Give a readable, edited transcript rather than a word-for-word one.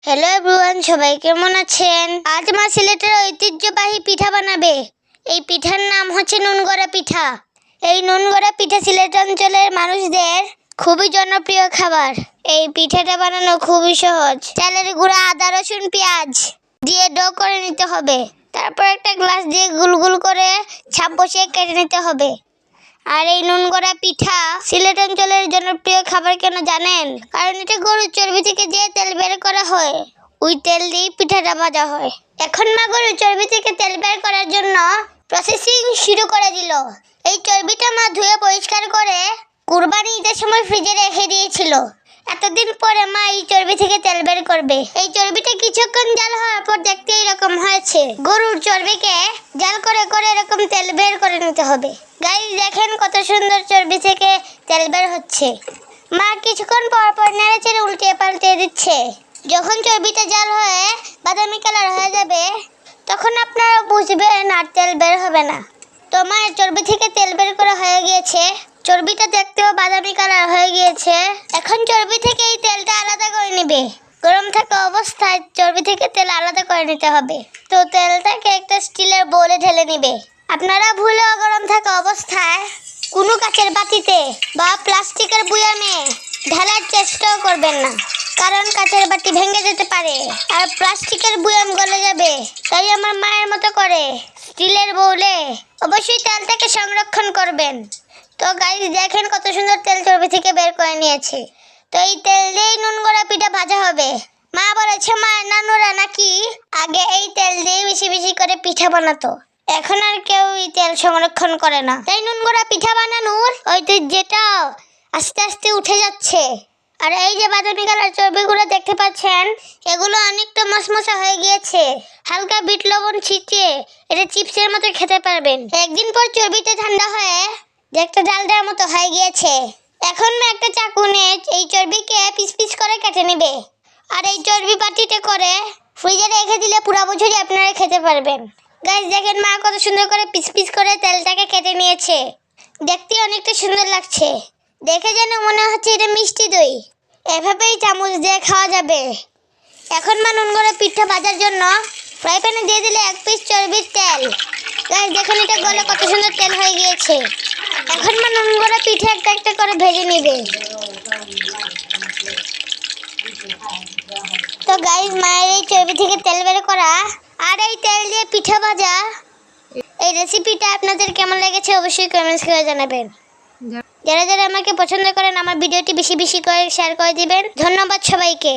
Hello everyone, সবাই কেমন আছেন? আজ মা সিলেটের ঐতিহ্যবাহী পিঠা বানাবে। এই পিঠার নাম হচ্ছে নুনগড়া পিঠা। এই নুনগড়া পিঠা সিলেট অঞ্চলের মানুষদের খুবই জনপ্রিয় খাবার। এই পিঠাটা বানানো খুবই সহজ। চালের গুঁড়া, আদা, রসুন, পেঁয়াজ দিয়ে ডো করে নিতে হবে। তারপর একটা গ্লাস দিয়ে গুল গুল করে ছাপ বসিয়ে কেটে নিতে হবে। আর এই নুনগড়া পিঠা সিলেট অঞ্চলের জনপ্রিয় খাবার কেন জানেন? কারণ এটা গরুর চর্বি থেকে যে তেল বের করা হয়, ওই তেল দিয়ে পিঠাটা ভাজা হয়। এখন মা গরুর চর্বি থেকে তেল বের করার জন্য প্রসেসিং শুরু করে দিল। এই চর্বিটা মা ধুয়ে পরিষ্কার করে কুরবানি ঈদের সময় ফ্রিজে রেখে দিয়েছিল। এতদিন পরে মা এই চর্বি থেকে তেল বের করবে। এই চর্বিটা কিছুক্ষণ জাল হওয়ার পর দেখতে এরকম হয়েছে। গরুর চর্বিকে জাল করে করে এরকম তেল বের করে নিতে হবে। গাইস, দেখেন কত সুন্দর চর্বি থেকে তেল বের হচ্ছে। মা কিছুক্ষণ পর পর নেড়েচেড়ে উল্টে পাল্টে দিচ্ছে। যখন চর্বিটা জাল হয়ে বাদামি কালার হয়ে যাবে, তখন আপনারা বুঝবেন আর তেল বের হবে না। তো মায়ের চর্বি থেকে তেল বের করা হয়ে গিয়েছে। চর্বিটা দেখতেও বাদামি কালার হয়ে গিয়েছে। এখন চর্বি থেকে এই তেলটা আলাদা করে নেবে। গরম থাকা অবস্থায় চর্বি থেকে তেল আলাদা করে নিতে হবে। তো তেলটাকে একটা স্টিলের বোলে ঢেলে নেবে। আপনারা ভুলেও গরম থাকা অবস্থায় কোনো কাচের বাটিতে বা প্লাস্টিকের বয়ামে ঢালার চেষ্টাও করবেন না, কারণ কাচের বাটি ভেঙে যেতে পারে আর প্লাস্টিকের বয়াম গলে যাবে। তাই আমার মায়ের মতো করে স্টিলের বোলে অবশ্যই তেলটাকে সংরক্ষণ করবেন। তো গাইস, দেখেন কত সুন্দর তেল চর্বি থেকে বের করে নিয়েছে। তো এই তেল দিয়েই নুনগড়া পিঠা ভাজা হবে। মা বলেছে মায়ের নানুরা নাকি আগে এই তেল দিয়ে বেশি বেশি করে পিঠা বানাতো। এখন আর কেউ এই তেল সংরক্ষণ করে না। তাই নুনগড়া পিঠা বানানোর ঐতিহ্যটা আস্তে আস্তে উঠে যাচ্ছে। আর এই যে বাদামি কালার চর্বিগুলো দেখতে পাচ্ছেন, এগুলো অনেকটা মশমশা হয়ে গিয়েছে। হালকা বিট লবণ ছিটিয়ে এটা চিপসের মতো খেতে পারবেন। একদিন পর চর্বিটা ঠান্ডা হয়ে দেখতে ডালটার মতো হয়ে গিয়েছে। এখন একটা চাকু নিয়ে এই চর্বিকে পিস পিস করে কেটে নেবে। আর এই চর্বি বাটিতে করে ফ্রিজে রেখে দিলে পুরো বছরই আপনারা খেতে পারবেন। গাইস, দেখেন মা কত সুন্দর করে পিস পিস করে তেলটাকে কেটে নিয়েছে। দেখতে অনেকটা সুন্দর লাগছে। দেখে যেন মনে হচ্ছে এটা মিষ্টি দই। এভাবেই চামচ দিয়ে খাওয়া যাবে। এখন মা নুনগড়া পিঠা ভাজার জন্য ফ্রাই প্যানে দিয়ে দিলে এক পিস চর্বির তেল। গাইস, দেখেন এটা গলে কত সুন্দর তেল হয়ে গিয়েছে। এখন মা নুনগড়া পিঠা একটা একটা করে ভেজে নেবে। তো গাইস, মায়ের এই চর্বি থেকে তেল বের করা আর এই তেল দিয়ে পিঠা ভাজা, এই রেসিপিটা আপনাদের কেমন লেগেছে অবশ্যই কমেন্টস করে জানাবেন। যারা যারা আমাকে পছন্দ করেন আমার ভিডিওটি বেশি বেশি করে শেয়ার করে দিবেন। ধন্যবাদ সবাইকে।